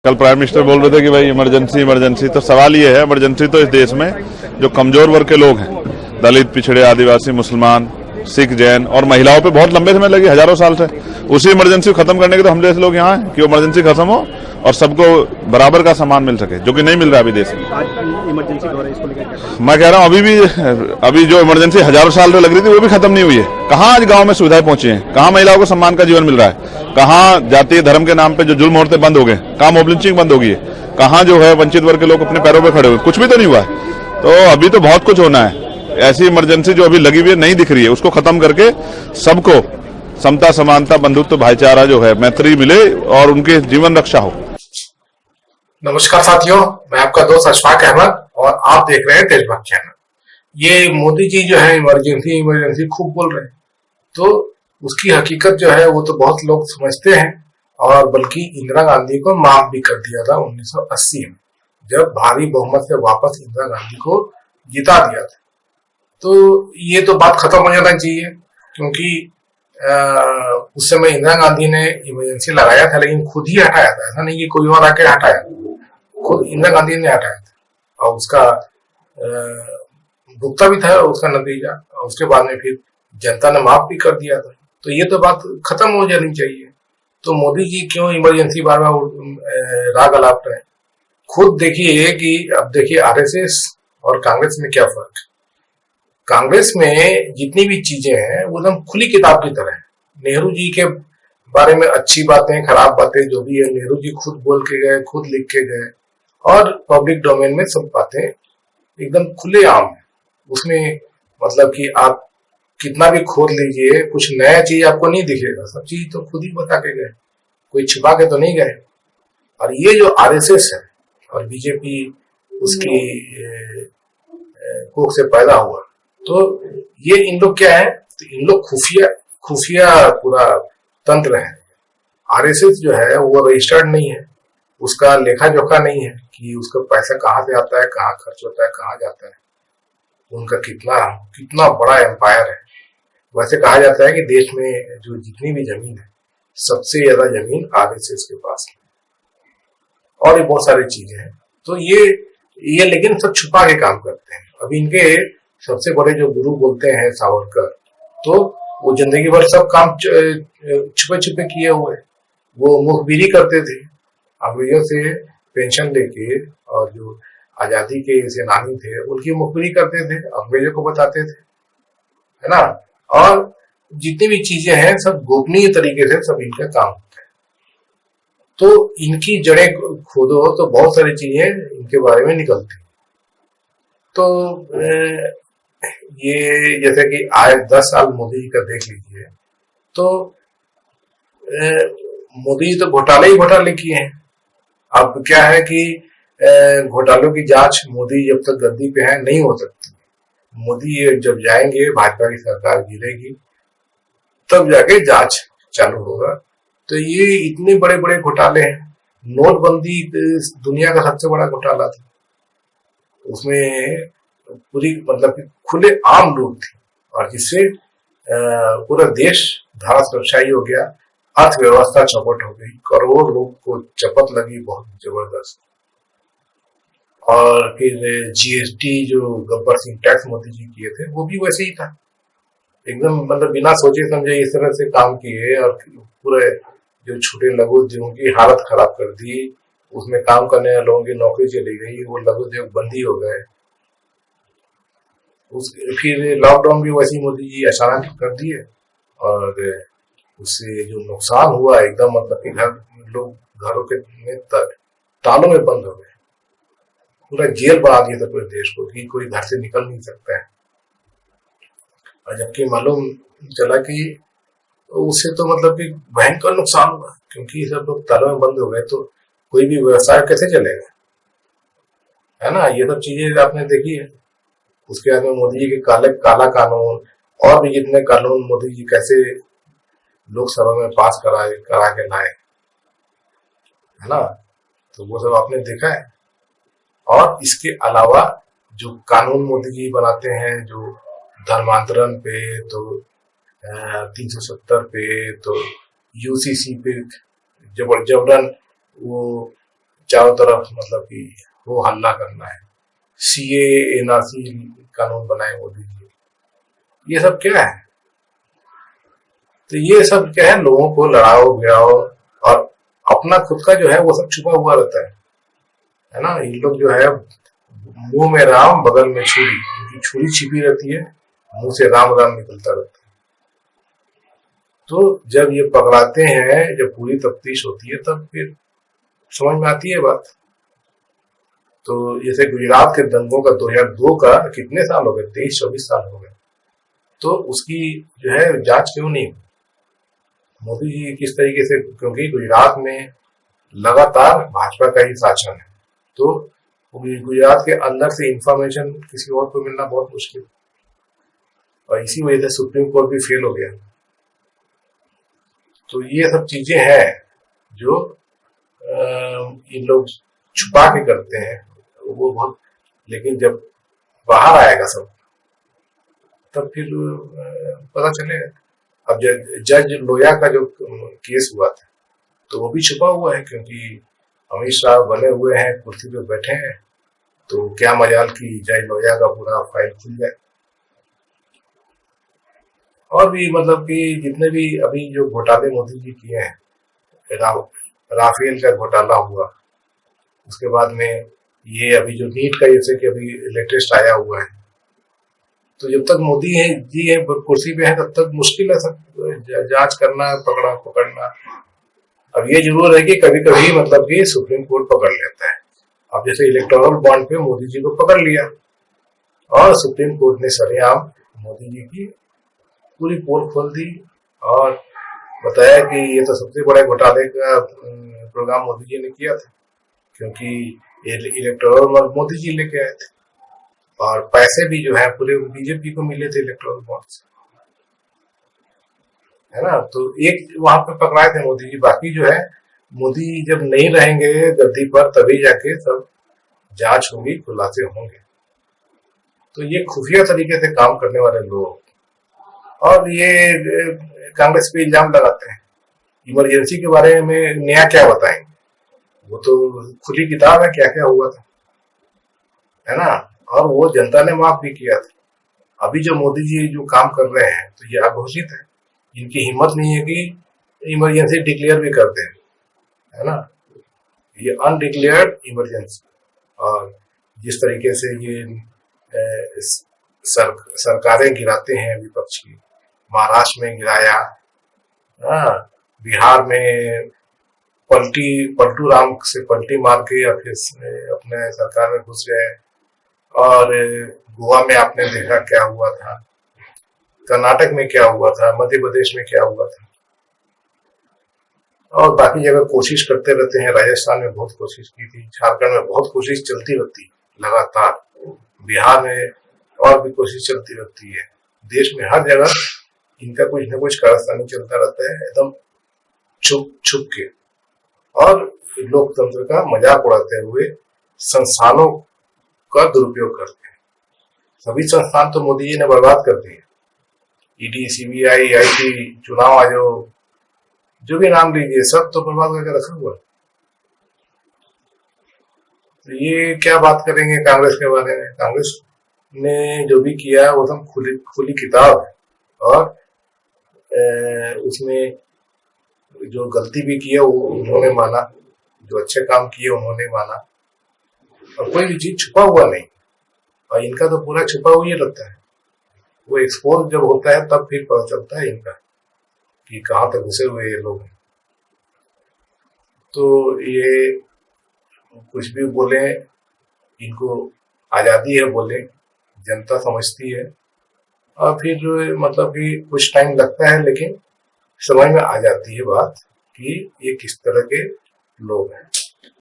कल prime minister बोल रहे थे कि भाई इमरजेंसी इमरजेंसी, तो सवाल ये है इमरजेंसी तो इस देश में जो कमजोर वर्ग के लोग हैं, दलित, पिछड़े, आदिवासी, मुसलमान, सिख, जैन और महिलाओं पे बहुत लंबे समय लगी, हजारों साल से। उसी इमरजेंसी को खत्म करने के तो हम जैसे लोग यहाँ हैं कि वो इमरजेंसी खत्म हो और सबको बराबर का सामान मिल सके, जो कि नहीं मिल रहा अभी देश में। आज इमरजेंसी हो रहा है, इसको लेकर मैं कह रहा हूँ अभी जो इमरजेंसी हजारों साल से लग रही थी वो भी खत्म नहीं हुई है। कहाँ आज गांव में सुविधाएं पहुंची हैं, कहाँ महिलाओं को सम्मान का जीवन मिल रहा है, कहाँ जातीय धर्म के नाम पे जो जुल्म औरतें बंद हो गए, कहाँ मॉब लिंचिंग बंद हो गई है, कहाँ जो है वंचित वर्ग के लोग अपने पैरों पे खड़े हुए, कुछ भी तो नहीं हुआ है। तो अभी तो बहुत कुछ होना है। ऐसी इमरजेंसी जो अभी लगी हुई है नहीं दिख रही है, उसको खत्म करके सबको समता, समानता, बंधुत्व, भाईचारा जो है, मैत्री मिले और उनके जीवन रक्षा हो। नमस्कार साथियों, मैं आपका दोस्त अशफाक अहमद और आप देख रहे हैं देशभक्त चैनल। ये मोदी जी जो है इमरजेंसी इमरजेंसी खूब बोल रहे हैं, तो उसकी हकीकत जो है वो तो बहुत लोग समझते हैं। और बल्कि इंदिरा गांधी को माफ भी कर दिया था 1980 में, जब भारी बहुमत से वापस इंदिरा गांधी को जिता दिया था। तो ये तो बात खत्म हो जाना चाहिए, क्योंकि उस समय इंदिरा गांधी ने इमरजेंसी लगाया था, लेकिन खुद ही हटाया था। ऐसा नहीं कि कोई और आके हटाया, खुद इंदिरा गांधी ने हटाया था और उसका भुगता भी था उसका नतीजा। और उसके बाद में फिर जनता ने माफ भी कर दिया था। तो ये तो बात खत्म हो जानी चाहिए। तो मोदी जी क्यों इमरजेंसी बार बार राग अलाप रहे हैं? खुद देखिए कि अब देखिए आरएसएस और कांग्रेस में क्या फर्क है। कांग्रेस में जितनी भी चीजें हैं वो एकदम खुली किताब की तरह है। नेहरू जी के बारे में अच्छी बातें, खराब बातें जो भी है, नेहरू जी खुद बोल के गए, खुद लिख के गए और पब्लिक डोमेन में सब बातें एकदम खुले आम है। उसमें मतलब कि आप कितना भी खोद लीजिए, कुछ नया चीज आपको नहीं दिखेगा। सब चीज तो खुद ही बता के गए, कोई छिपा के तो नहीं गए। और ये जो आरएसएस है और बीजेपी उसकी कोख से पैदा हुआ, तो ये इन लोग क्या है, तो इन लोग खुफिया खुफिया पूरा तंत्र है। आरएसएस जो है वो रजिस्टर्ड नहीं है, उसका लेखा जोखा नहीं है कि उसका पैसा कहाँ से आता है, कहाँ खर्च होता है, कहाँ जाता है, उनका कितना कितना बड़ा एम्पायर है। वैसे कहा जाता है कि देश में जो जितनी भी जमीन है, सबसे ज्यादा जमीन आरएसएस के पास है और ये बहुत सारी चीजें हैं। तो ये लेकिन सब छुपा के काम करते हैं। अब इनके सबसे बड़े जो गुरु बोलते हैं सावरकर, तो वो जिंदगी भर सब काम छुपे छुपे किए हुए। वो मुखबिरी करते थे, अंग्रेजों से पेंशन लेके, और जो आजादी के सेनानी थे उनकी मुखबिरी करते थे, अंग्रेजों को बताते थे, है ना। और जितनी भी चीजें हैं सब गोपनीय तरीके से सब इनका काम होता है। तो इनकी जड़ें खोदो तो बहुत सारी चीजें इनके बारे में निकलती। तो ये जैसे कि आए 10 साल मोदी जी का देख लीजिए, तो मोदी जी तो घोटाले ही घोटाले किए हैं। अब क्या है कि घोटालों की जांच मोदी जब तक गद्दी पे है नहीं हो सकती। मोदी जब जाएंगे, भाजपा की सरकार गिरेगी, तब जाके जांच चालू होगा। तो ये इतने बड़े बड़े घोटाले हैं। नोटबंदी दुनिया का सबसे बड़ा घोटाला था, उसमें पूरी मतलब कि खुले आम लूट थी, और जिससे पूरा देश धराशायी हो गया, अर्थव्यवस्था चौपट हो गई, करोड़ों लोग को चपत लगी बहुत जबरदस्त। और फिर जीएसटी जो गब्बर सिंह टैक्स मोदी जी किए थे वो भी वैसे ही था, एकदम मतलब बिना सोचे समझे इस तरह से काम किए और पूरे जो छोटे लघु उद्योगों की हालत खराब कर दी। उसमें काम करने वाले लोगों की नौकरी चली गई, वो लघु उद्योग बंदी हो गए। फिर लॉकडाउन भी वैसे ही मोदी जी अचानक कर दिए, और उससे जो नुकसान हुआ एकदम मतलब कि लोग घरों के में तालों में बंद हो गए, पूरा जेल बना दिया था पूरे देश को कि कोई घर से निकल नहीं सकता है। और जबकि मालूम चला कि उससे तो मतलब कि भयंकर नुकसान हुआ, क्योंकि सब लोग तालों में बंद हो गए तो कोई भी व्यवसाय कैसे चलेगा, है ना। ये सब चीजें आपने देखी है। उसके बाद में मोदी जी के काला कानून और भी जितने कानून मोदी जी कैसे लोकसभा में पास करा के लाए, है ना। तो वो सब आपने देखा है। और इसके अलावा जो कानून मोदी जी बनाते हैं, जो धर्मांतरण पे, तो 370 पे, तो यूसीसी पे जबरन वो चारों तरफ मतलब कि वो हल्ला करना है, सीए एनआरसी कानून बनाए मोदी जी, ये सब क्या है? तो ये सब क्या है, लोगों को लड़ाओ भिड़ाओ और अपना खुद का जो है वो सब छुपा हुआ रहता है ना। इन लोग जो है मुंह में राम बगल में छुरी, क्योंकि छुरी छिपी रहती है, मुंह से राम राम निकलता रहता है। तो जब ये पकड़ाते हैं, जब पूरी तफ्तीश होती है, तब फिर समझ में आती है बात। तो जैसे गुजरात के दंगों का 2002 का कितने साल हो गए, 23-24 साल हो गए, तो उसकी जो है जांच क्यों नहीं? मोदी जी किस तरीके से, क्योंकि गुजरात में लगातार भाजपा का ही शासन है, तो गुजरात के अंदर से इंफॉर्मेशन किसी और को मिलना बहुत मुश्किल, और इसी वजह से सुप्रीम कोर्ट भी फेल हो गया। तो ये सब चीजें हैं जो इन लोग छुपा के करते हैं, वो बहुत, लेकिन जब बाहर आएगा सब तब फिर पता चलेगा। अब जज लोया का जो केस हुआ था, तो वो भी छुपा हुआ है, क्योंकि अमित शाह बने हुए हैं, कुर्सी पे बैठे हैं, तो क्या मजाल की जज लोया का पूरा फाइल खुल जाए। और भी मतलब कि जितने भी अभी जो घोटाले मोदी जी किए हैं, राफेल का घोटाला हुआ, उसके बाद में ये अभी जो नीट का जैसे कि अभी लेटेस्ट आया हुआ है, तो जब तक मोदी है जी है कुर्सी पे है, तब तक मुश्किल है सब जांच करना, पकड़ना। अब ये जरूर है कि कभी कभी मतलब कि सुप्रीम कोर्ट पकड़ लेता है। अब जैसे इलेक्टोरल बॉन्ड पे मोदी जी को पकड़ लिया, और सुप्रीम कोर्ट ने सरेआम मोदी जी की पूरी पोल खोल दी और बताया कि ये तो सबसे बड़ा घोटाले का प्रोग्राम मोदी जी ने किया था, क्योंकि इलेक्टोरल बॉन्ड मोदी जी लेके आए थे, और पैसे भी जो है पूरे बीजेपी को मिले थे इलेक्टोरल बॉन्ड से, है ना। तो एक वहां पे पकड़ाए थे मोदी जी, बाकी जो है मोदी जब नहीं रहेंगे गद्दी पर, तभी जाके सब जांच होगी, खुलासे होंगे। तो ये खुफिया तरीके से काम करने वाले लोग, और ये कांग्रेस पे इल्जाम लगाते हैं। इमरजेंसी के बारे में नया क्या बताएंगे, वो तो खुली किताब है क्या क्या हुआ था, है ना। और वो जनता ने माफ भी किया था। अभी जो मोदी जी जो काम कर रहे हैं, तो ये अघोषित है, इनकी हिम्मत नहीं है कि इमरजेंसी डिक्लेयर भी करते हैं, है ना। ये अनडिक्लेयर्ड इमरजेंसी, और जिस तरीके से ये सरकारें गिराते हैं विपक्ष की, महाराष्ट्र में गिराया, बिहार में पलटू राम से पलटी मार के या फिर अपने सरकार में घुस गए, और गोवा में आपने देखा क्या हुआ था, कर्नाटक में क्या हुआ था, मध्य प्रदेश में क्या हुआ था, और बाकी जगह कोशिश करते रहते हैं। राजस्थान में बहुत कोशिश की थी, झारखंड में बहुत कोशिश चलती रहती लगातार, बिहार में और भी कोशिश चलती रहती है। देश में हर जगह इनका कुछ न कुछ कारस्तानी चलता रहता है, एकदम छुप के, और लोकतंत्र का मजाक उड़ाते हुए संस्थानों का दुरुपयोग करते हैं। सभी संस्थान तो मोदी जी ने बर्बाद कर दिए, ईडी, सीबीआई, आईटी, चुनाव आयोग, जो भी नाम लीजिए, सब तो बर्बाद करके रखा हुआ। तो ये क्या बात करेंगे कांग्रेस के बारे में? कांग्रेस ने जो भी किया वो सब खुली किताब है, और उसमें जो गलती भी किया वो उन्होंने माना, जो अच्छे काम किए उन्होंने माना, और कोई भी चीज छुपा हुआ नहीं। और इनका तो पूरा छुपा हुआ ही रहता है, वो एक्सपोज जब होता है तब फिर पता चलता है इनका कि कहां तक घुसे हुए ये लोग हैं। तो ये कुछ भी बोले, इनको आजादी है बोले, जनता समझती है, और फिर मतलब कि कुछ टाइम लगता है, लेकिन समझ में आ जाती है बात कि ये किस तरह के लोग हैं।